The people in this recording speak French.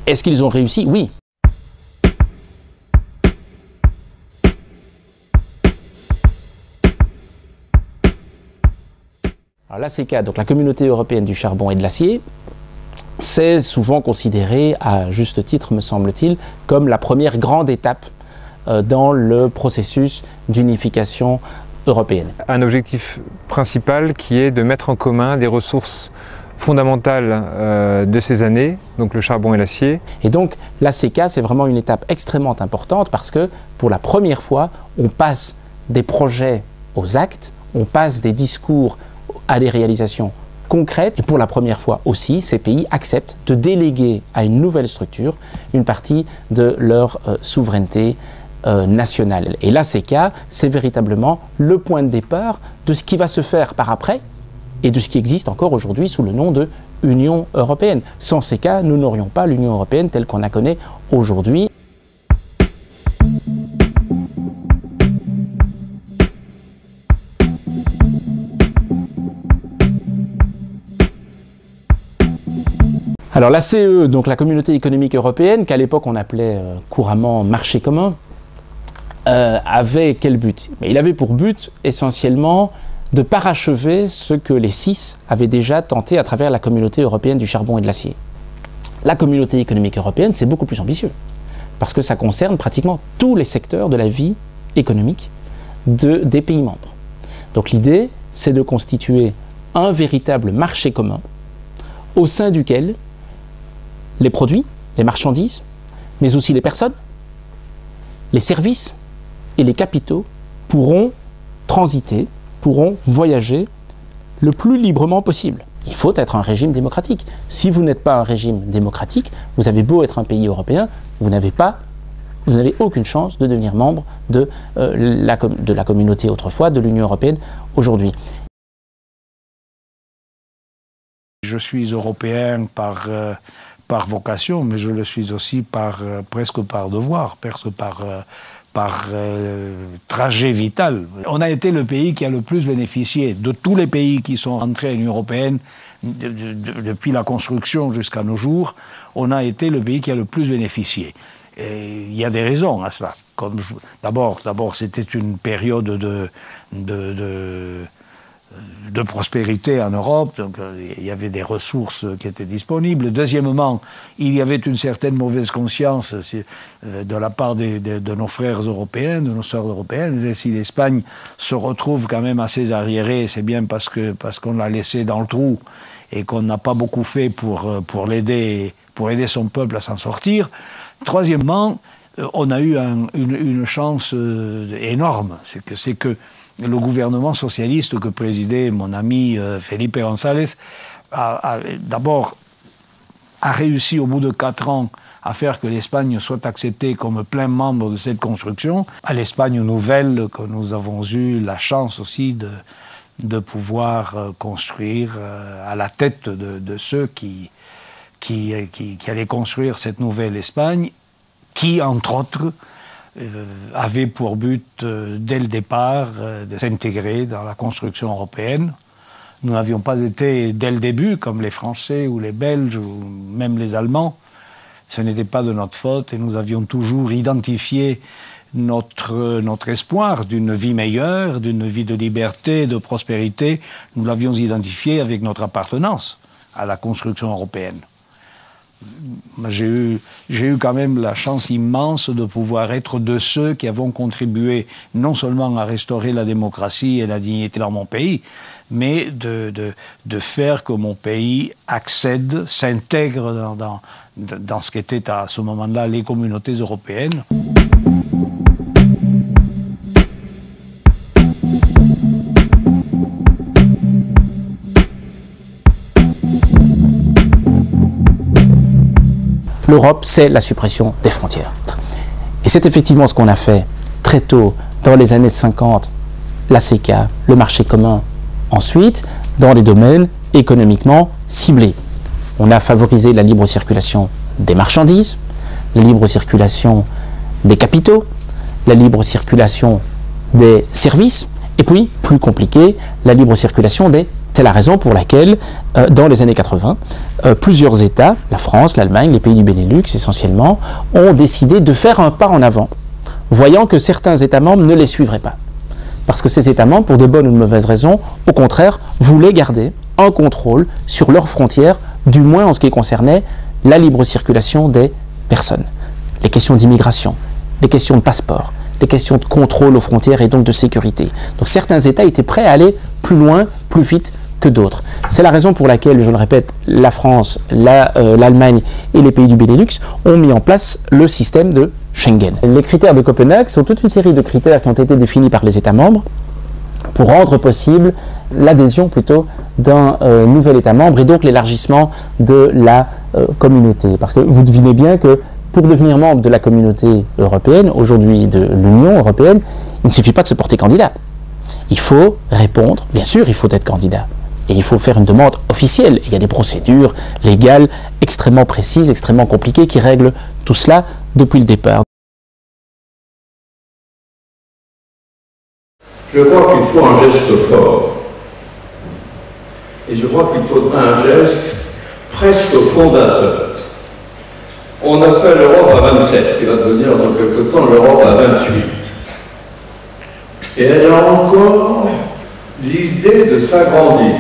Est-ce qu'ils ont réussi? Oui. Alors la CECA, donc la Communauté européenne du charbon et de l'acier, c'est souvent considéré, à juste titre me semble-t-il, comme la première grande étape dans le processus d'unification européenne. Un objectif principal qui est de mettre en commun des ressources fondamentales de ces années, donc le charbon et l'acier. Et donc la CECA, c'est vraiment une étape extrêmement importante parce que pour la première fois, on passe des projets aux actes, on passe des discours à des réalisations concrètes. Et pour la première fois aussi, ces pays acceptent de déléguer à une nouvelle structure une partie de leur souveraineté nationale. Et la CECA, c'est véritablement le point de départ de ce qui va se faire par après et de ce qui existe encore aujourd'hui sous le nom de Union européenne. Sans CECA, nous n'aurions pas l'Union européenne telle qu'on la connaît aujourd'hui. Alors la CE, donc la Communauté économique européenne, qu'à l'époque on appelait couramment marché commun, avait quel but? Il avait pour but essentiellement de parachever ce que les 6 avaient déjà tenté à travers la Communauté européenne du charbon et de l'acier. La Communauté économique européenne, c'est beaucoup plus ambitieux, parce que ça concerne pratiquement tous les secteurs de la vie économique des pays membres. Donc l'idée, c'est de constituer un véritable marché commun au sein duquel les produits, les marchandises, mais aussi les personnes, les services et les capitaux pourront transiter, pourront voyager le plus librement possible. Il faut être un régime démocratique. Si vous n'êtes pas un régime démocratique, vous avez beau être un pays européen, vous n'avez aucune chance de devenir membre de la communauté autrefois, de l'Union européenne aujourd'hui. Je suis européen par vocation, mais je le suis aussi presque par devoir, presque par trajet vital. On a été le pays qui a le plus bénéficié de tous les pays qui sont entrés à l'Union européenne depuis la construction jusqu'à nos jours. On a été le pays qui a le plus bénéficié. Et il y a des raisons à cela. D'abord, c'était une période de prospérité en Europe, donc il y avait des ressources qui étaient disponibles. Deuxièmement, il y avait une certaine mauvaise conscience de la part de nos frères européens, de nos sœurs européennes. Et si l'Espagne se retrouve quand même assez arriérée, c'est bien parce qu'on l'a laissé dans le trou et qu'on n'a pas beaucoup fait pour aider son peuple à s'en sortir. Troisièmement, on a eu une chance énorme, c'est que le gouvernement socialiste que présidait mon ami Felipe González d'abord a réussi au bout de 4 ans à faire que l'Espagne soit acceptée comme plein membre de cette construction. À l'Espagne nouvelle, que nous avons eu la chance aussi de pouvoir construire à la tête de ceux qui allaient construire cette nouvelle Espagne, qui, entre autres, avait pour but, dès le départ, de s'intégrer dans la construction européenne. Nous n'avions pas été, dès le début, comme les Français ou les Belges ou même les Allemands. Ce n'était pas de notre faute et nous avions toujours identifié notre espoir d'une vie meilleure, d'une vie de liberté, de prospérité. Nous l'avions identifié avec notre appartenance à la construction européenne. J'ai eu quand même la chance immense de pouvoir être de ceux qui avons contribué non seulement à restaurer la démocratie et la dignité dans mon pays, mais de faire que mon pays accède, s'intègre dans ce qu'étaient à ce moment-là les communautés européennes. L'Europe, c'est la suppression des frontières. Et c'est effectivement ce qu'on a fait très tôt, dans les années 50, la CECA, le marché commun. Ensuite, dans des domaines économiquement ciblés. On a favorisé la libre circulation des marchandises, la libre circulation des capitaux, la libre circulation des services, et puis, plus compliqué, la libre circulation des C'est la raison pour laquelle, dans les années 80, plusieurs États, la France, l'Allemagne, les pays du Benelux essentiellement, ont décidé de faire un pas en avant, voyant que certains États membres ne les suivraient pas. Parce que ces États membres, pour de bonnes ou de mauvaises raisons, au contraire, voulaient garder un contrôle sur leurs frontières, du moins en ce qui concernait la libre circulation des personnes. Les questions d'immigration, les questions de passeport, les questions de contrôle aux frontières et donc de sécurité. Donc certains États étaient prêts à aller plus loin, plus vite que d'autres. C'est la raison pour laquelle, je le répète, la France, l'Allemagne et les pays du Benelux ont mis en place le système de Schengen. Les critères de Copenhague sont toute une série de critères qui ont été définis par les États membres pour rendre possible l'adhésion plutôt d'un nouvel État membre et donc l'élargissement de la communauté. Parce que vous devinez bien que pour devenir membre de la communauté européenne, aujourd'hui de l'Union européenne, il ne suffit pas de se porter candidat. Il faut répondre, bien sûr, il faut être candidat. Et il faut faire une demande officielle. Il y a des procédures légales extrêmement précises, extrêmement compliquées qui règlent tout cela depuis le départ. Je crois qu'il faut un geste fort. Et je crois qu'il faudra un geste presque fondateur. On a fait l'Europe à 27, qui va devenir dans quelque temps l'Europe à 28. Et elle a encore l'idée de s'agrandir.